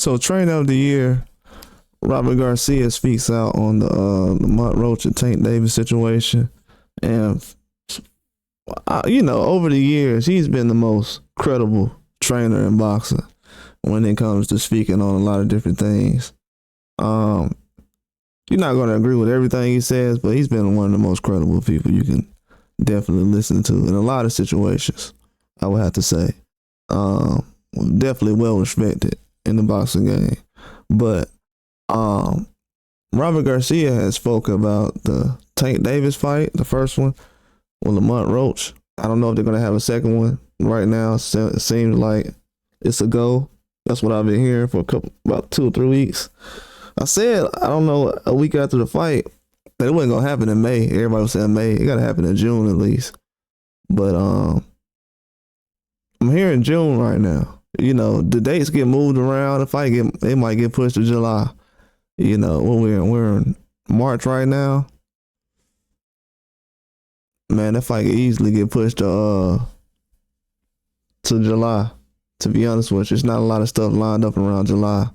So trainer of the year, Robert Garcia speaks out on the Lamont Roach and Tank Davis situation, and over the years he's been the most credible trainer in boxing when it comes to speaking on a lot of different things. You're not going to agree with everything he says, but he's been one of the most credible people you can definitely listen to in a lot of situations, I would have to say. Definitely well respected in the boxing game. But Robert Garcia has spoke about the Tank Davis fight, the first one, with Lamont Roach. I don't know if they're going to have a second one right now. It seems like it's a go. That's what I've been hearing for about 2 or 3 weeks. I said, I don't know, a week after the fight, that it wasn't going to happen in May. Everybody was saying May. It got to happen in June at least. But I'm hearing June right now. The dates get moved around. The fight it might get pushed to July. When we're in March right now. Man, that fight could easily get pushed to July. To be honest with you, it's not a lot of stuff lined up around July.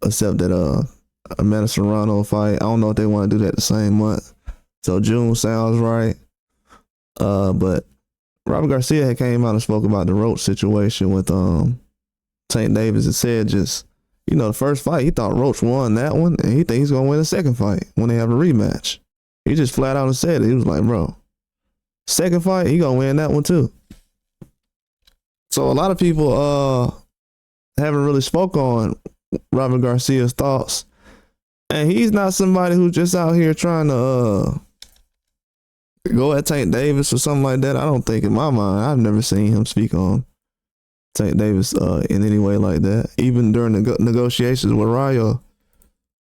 Except that a Madison Ronald fight. I don't know if they want to do that the same month. So June sounds right. But Robert Garcia had came out and spoke about the Roach situation with Tank Davis and said the first fight, he thought Roach won that one, and he think he's gonna win the second fight when they have a rematch. He just flat out said it. He was like, bro, second fight, he gonna win that one too. So a lot of people haven't really spoke on Robert Garcia's thoughts. And he's not somebody who's just out here trying to go at Tank Davis or something like that. I don't think, in my mind, I've never seen him speak on Tank Davis in any way like that. Even during the negotiations with Rayo,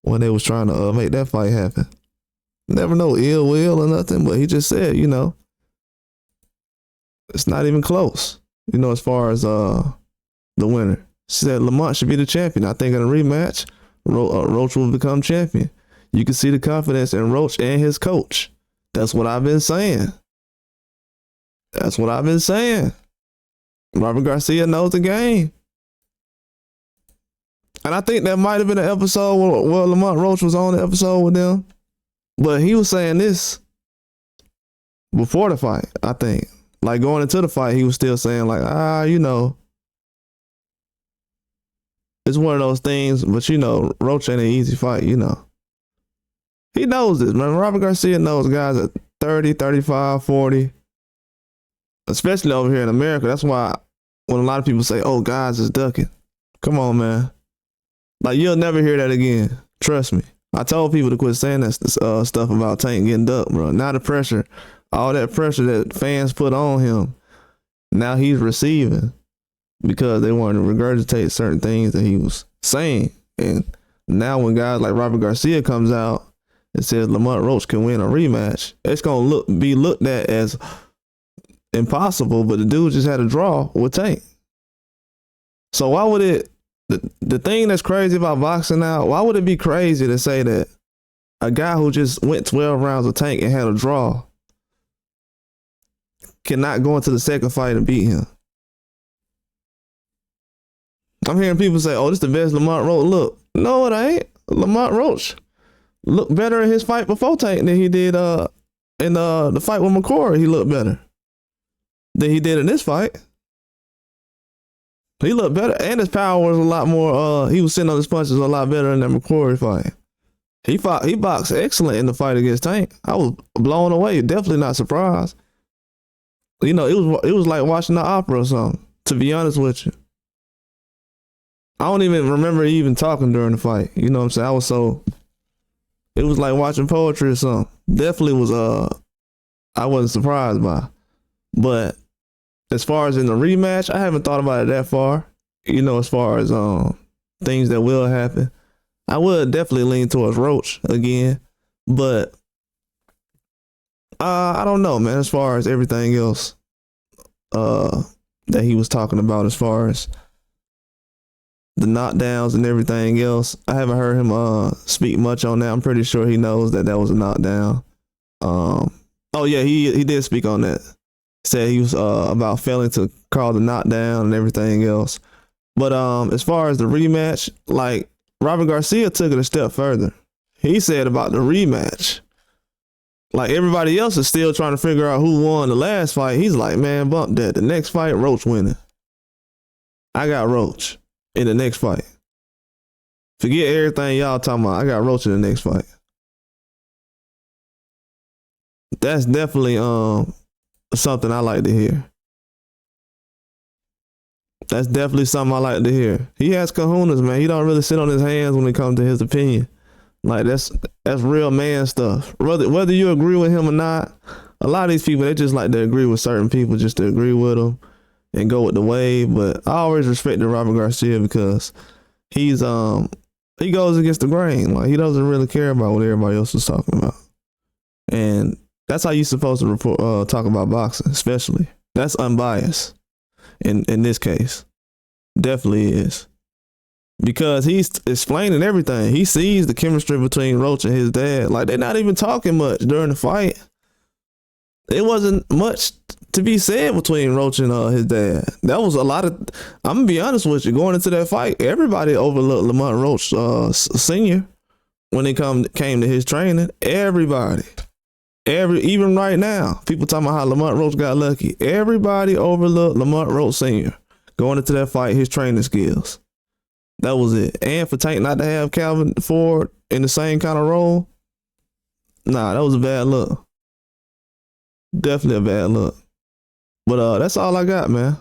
when they was trying to make that fight happen. Never no ill will or nothing, but he just said, it's not even close, as far as the winner. She said Lamont should be the champion. I think in a rematch, Roach will become champion. You can see the confidence in Roach and his coach. That's what I've been saying. Robert Garcia knows the game. And I think that might have been an episode where Lamont Roach was on the episode with them. But he was saying this before the fight, I think. Like going into the fight, he was still saying like, it's one of those things, but Roach ain't an easy fight, He knows this, man. Robert Garcia knows guys at 30, 35, 40, especially over here in America. That's why when a lot of people say, oh, guys is ducking. Come on, man. Like, you'll never hear that again. Trust me. I told people to quit saying that stuff about Tank getting ducked, bro. Now the pressure, all that pressure that fans put on him, now he's receiving. Because they wanted to regurgitate certain things that he was saying. And now when guys like Robert Garcia comes out and says Lamont Roach can win a rematch, it's going to be looked at as impossible, but the dude just had a draw with Tank. So why would the thing that's crazy about boxing now, why would it be crazy to say that a guy who just went 12 rounds with Tank and had a draw cannot go into the second fight and beat him? I'm hearing people say, oh, this is the best Lamont Roach look. No, it ain't. Lamont Roach looked better in his fight before Tank than he did in the fight with McCory. He looked better than he did in this fight. He looked better, and his power was a lot more, he was sitting on his punches a lot better in that McCory fight. He boxed excellent in the fight against Tank. I was blown away, definitely not surprised. It was like watching the opera or something, to be honest with you. I don't even remember even talking during the fight. You know what I'm saying? It was like watching poetry or something. Definitely was, I wasn't surprised by. But as far as in the rematch, I haven't thought about it that far. As far as things that will happen. I would definitely lean towards Roach again. But I don't know, man, as far as everything else that he was talking about, as far as the knockdowns and everything else. I haven't heard him speak much on that. I'm pretty sure he knows that was a knockdown. Oh yeah, he did speak on that. Said he was about failing to call the knockdown and everything else. But as far as the rematch, like Robert Garcia took it a step further. He said about the rematch, like everybody else is still trying to figure out who won the last fight. He's like, man, bump that. The next fight, Roach winning. I got Roach in the next fight. Forget everything y'all talking about. I got Roach in the next fight. That's definitely something I like to hear. That's definitely something I like to hear. He has kahunas, man. He don't really sit on his hands when it comes to his opinion. Like that's real man stuff. Whether you agree with him or not, a lot of these people, they just like to agree with certain people just to agree with them and go with the wave. But I always respected Robert Garcia because he goes against the grain. Like he doesn't really care about what everybody else is talking about. And that's how you're supposed to talk about boxing, especially. That's unbiased in this case. Definitely is. Because he's explaining everything. He sees the chemistry between Roach and his dad. Like they're not even talking much during the fight. It wasn't much to be said between Roach and his dad. That was a lot of. I'm gonna be honest with you. Going into that fight, everybody overlooked Lamont Roach Senior when it came to his training. Everybody, even right now, people talking about how Lamont Roach got lucky. Everybody overlooked Lamont Roach Senior going into that fight. His training skills. That was it. And for Tank not to have Calvin Ford in the same kind of role, nah, that was a bad look. Definitely a bad look. But that's all I got, man.